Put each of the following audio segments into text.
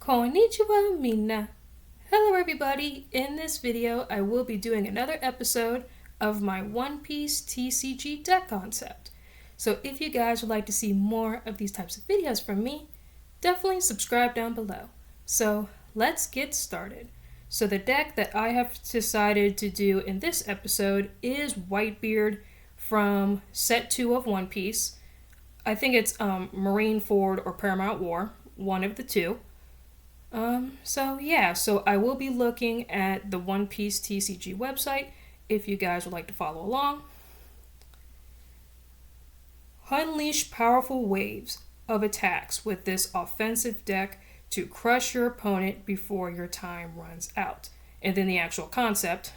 Konnichiwa minna. Hello everybody. In this video, I will be doing another episode of my One Piece TCG deck concept. So if you guys would like to see more of these types of videos from me, definitely subscribe down below. So let's get started. So the deck that I have decided to do in this episode is Whitebeard from set 2 of One Piece. I think it's Marineford or Paramount War, one of the two. So I will be looking at the One Piece TCG website if you guys would like to follow along. Unleash powerful waves of attacks with this offensive deck to crush your opponent before your time runs out. And then the actual concept,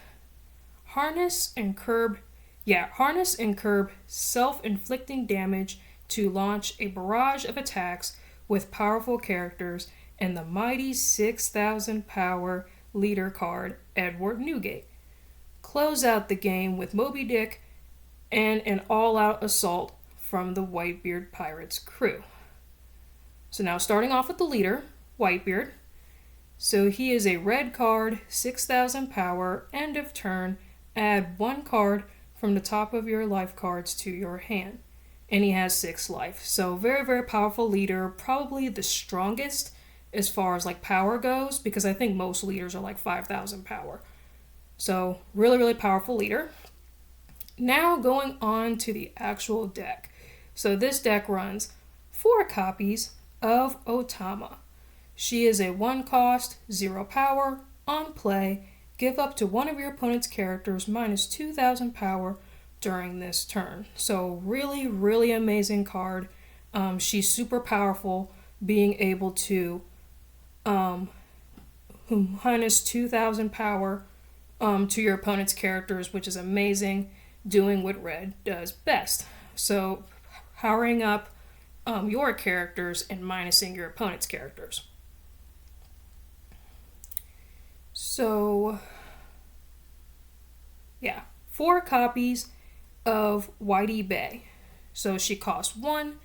harness and curb self-inflicting damage to launch a barrage of attacks with powerful characters and the mighty 6,000 power leader card, Edward Newgate. Close out the game with Moby Dick and an all-out assault from the Whitebeard Pirates crew. So now starting off with the leader, Whitebeard. So he is a red card, 6,000 power, end of turn, add 1 card from the top of your life cards to your hand. And he has 6 life. So very, very powerful leader, probably the strongest as far as like power goes, because I think most leaders are like 5,000 power. So really, really powerful leader. Now going on to the actual deck. So this deck runs 4 copies of Otama. She is a 1 cost, 0 power, on play, give up to one of your opponent's characters minus 2,000 power during this turn. So really, really amazing card. She's super powerful, being able to minus 2,000 power to your opponent's characters, which is amazing, doing what red does best. So powering up your characters and minusing your opponent's characters. So 4 copies of Whitey Bay. So she costs 1,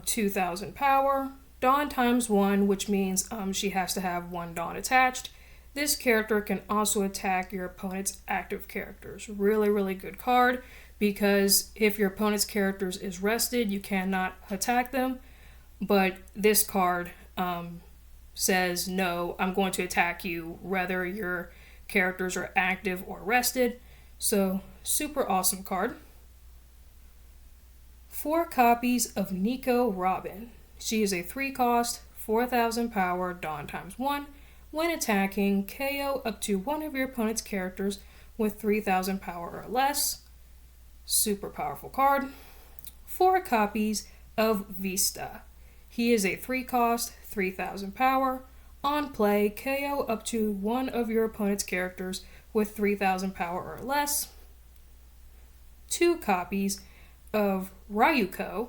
2,000 power, Dawn times 1, which means she has to have 1 Dawn attached. This character can also attack your opponent's active characters. Really, really good card, because if your opponent's characters is rested, you cannot attack them. But this card says, no, I'm going to attack you whether your characters are active or rested. So super awesome card. 4 copies of Nico Robin. She is a 3 cost, 4,000 power, Dawn times 1. When attacking, KO up to one of your opponent's characters with 3,000 power or less. Super powerful card. 4 copies of Vista. He is a 3 cost, 3,000 power. On play, KO up to one of your opponent's characters with 3,000 power or less. 2 copies of Ryuko.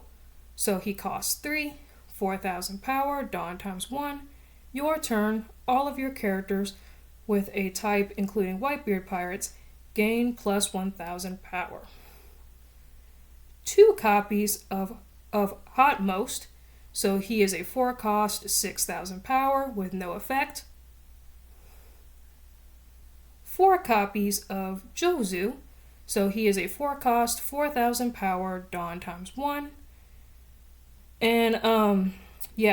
So he costs 3, 4,000 power, Dawn times 1. Your turn, all of your characters with a type including Whitebeard Pirates gain plus 1,000 power. 2 copies of Hotmost. So he is a 4 cost, 6,000 power with no effect. 4 copies of Jojo. So he is a 4 cost, 4,000 power, Dawn times 1. And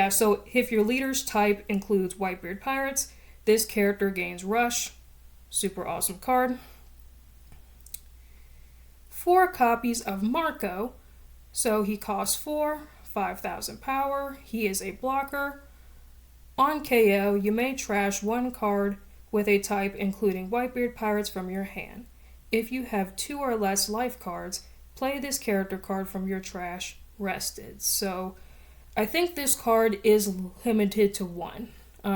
so if your leader's type includes Whitebeard Pirates, this character gains Rush. Super awesome card. 4 copies of Marco. So he costs 4, 5,000 power. He is a blocker. On KO, you may trash 1 card with a type including Whitebeard Pirates from your hand. If you have 2 or less life cards, play this character card from your trash rested. So I think this card is limited to 1.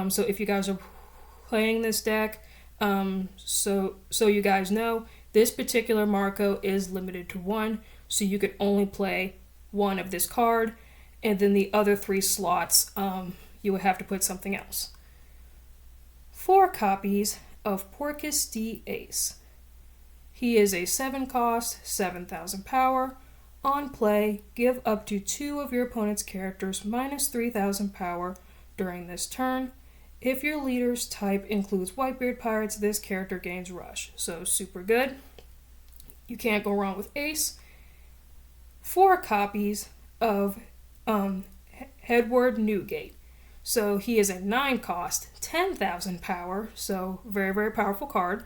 So if you guys are playing this deck, so you guys know, this particular Marco is limited to 1, so you could only play 1 of this card, and then the other 3 slots, you would have to put something else. 4 copies of Porcus D Ace. He is a 7 cost, 7,000 power. On play, give up to 2 of your opponent's characters minus 3,000 power during this turn. If your leader's type includes Whitebeard Pirates, this character gains Rush. So super good. You can't go wrong with Ace. 4 copies of Edward Newgate. So he is a 9 cost, 10,000 power, so very, very powerful card.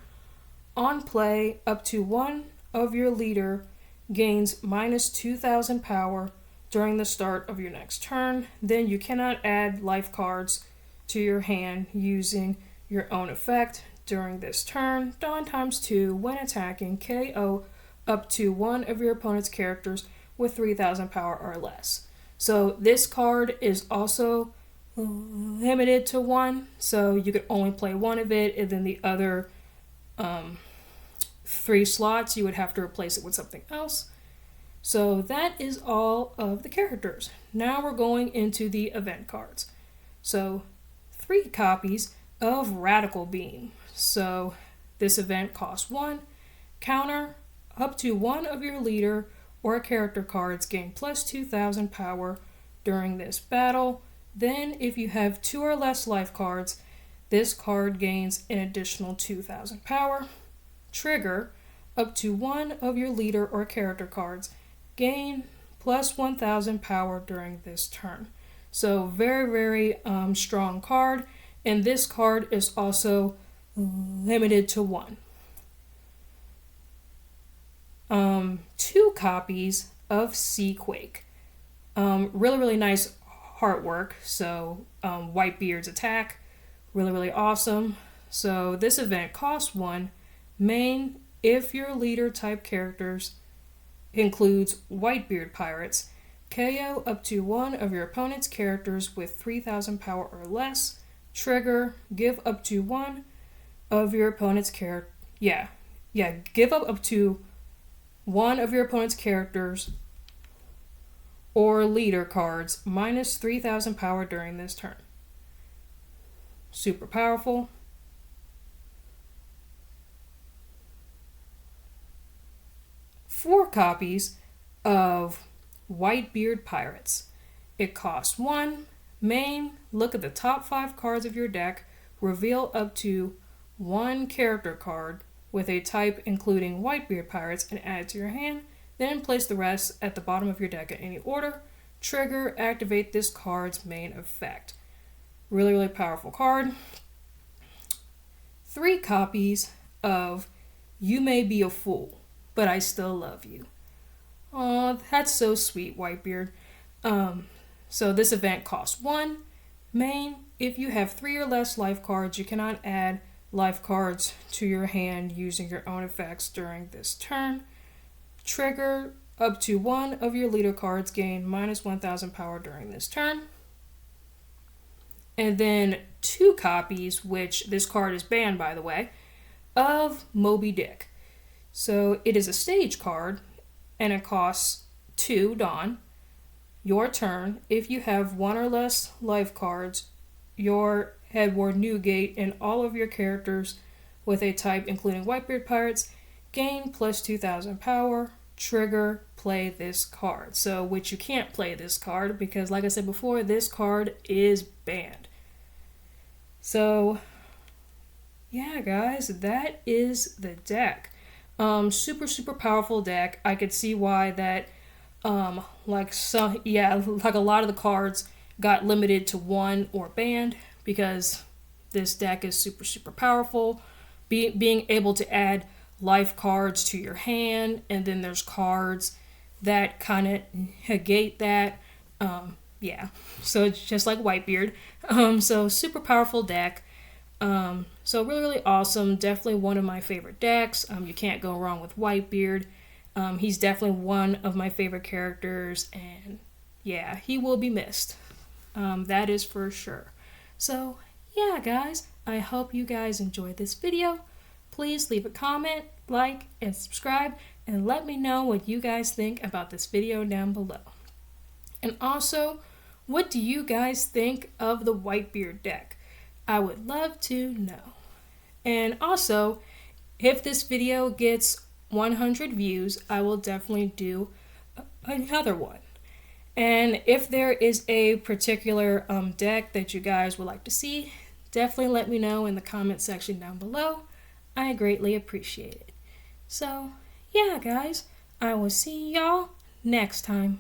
On play, up to one of your leader gains minus 2,000 power during the start of your next turn. Then you cannot add life cards to your hand using your own effect during this turn. Dawn times 2 when attacking, KO up to one of your opponent's characters with 3,000 power or less. So this card is also limited to 1, so you could only play 1 of it, and then the other 3 slots you would have to replace it with something else. So that is all of the characters. Now we're going into the event cards. So 3 copies of Radical Beam. So this event costs 1. Counter, up to one of your leader or character cards gain plus 2,000 power during this battle. Then if you have 2 or less life cards, this card gains an additional 2,000 power. Trigger, up to one of your leader or character cards gain plus 1,000 power during this turn. So very, very strong card. And this card is also limited to 1. 2 copies of Seaquake. Really, really nice artwork. So Whitebeard's attack, really, really awesome. So this event costs 1. Main, if your leader type characters includes Whitebeard Pirates, KO up to one of your opponent's characters with 3,000 power or less. Trigger, give up to one of your opponent's character. Give up to one of your opponent's characters or leader cards minus 3,000 power during this turn. Super powerful. Four copies of Whitebeard Pirates. It costs 1. Main, look at the top 5 cards of your deck, reveal up to 1 character card with a type including Whitebeard Pirates and add it to your hand, then place the rest at the bottom of your deck in any order. Trigger, activate this card's main effect. Really, really powerful card. 3 copies of You May Be a Fool, But I Still Love You. Aw, that's so sweet, Whitebeard. So this event costs 1. Main, if you have 3 or less life cards, you cannot add life cards to your hand using your own effects during this turn. Trigger, up to one of your leader cards gain minus 1,000 power during this turn. And then 2 copies, which this card is banned by the way, of Moby Dick. So it is a stage card and it costs 2 Dawn. Your turn, if you have 1 or less life cards, your Edward Newgate and all of your characters with a type including Whitebeard Pirates gain plus 2,000 power. Trigger, play this card. So, which you can't play this card because, like I said before, this card is banned. So, yeah, guys, that is the deck. Super, super powerful deck. I could see why that, like a lot of the cards got limited to 1 or banned because this deck is super, super powerful. Being able to add life cards to your hand, and then there's cards that kind of negate that. So it's just like Whitebeard. So super powerful deck. So really, really awesome. Definitely one of my favorite decks. You can't go wrong with Whitebeard. He's definitely one of my favorite characters, and yeah, he will be missed. That is for sure. So yeah, guys, I hope you guys enjoyed this video. Please leave a comment, like, and subscribe, and let me know what you guys think about this video down below. And also, what do you guys think of the Whitebeard deck? I would love to know. And also, if this video gets 100 views, I will definitely do another one. And if there is a particular deck that you guys would like to see, definitely let me know in the comment section down below. I greatly appreciate it. So, yeah, guys, I will see y'all next time.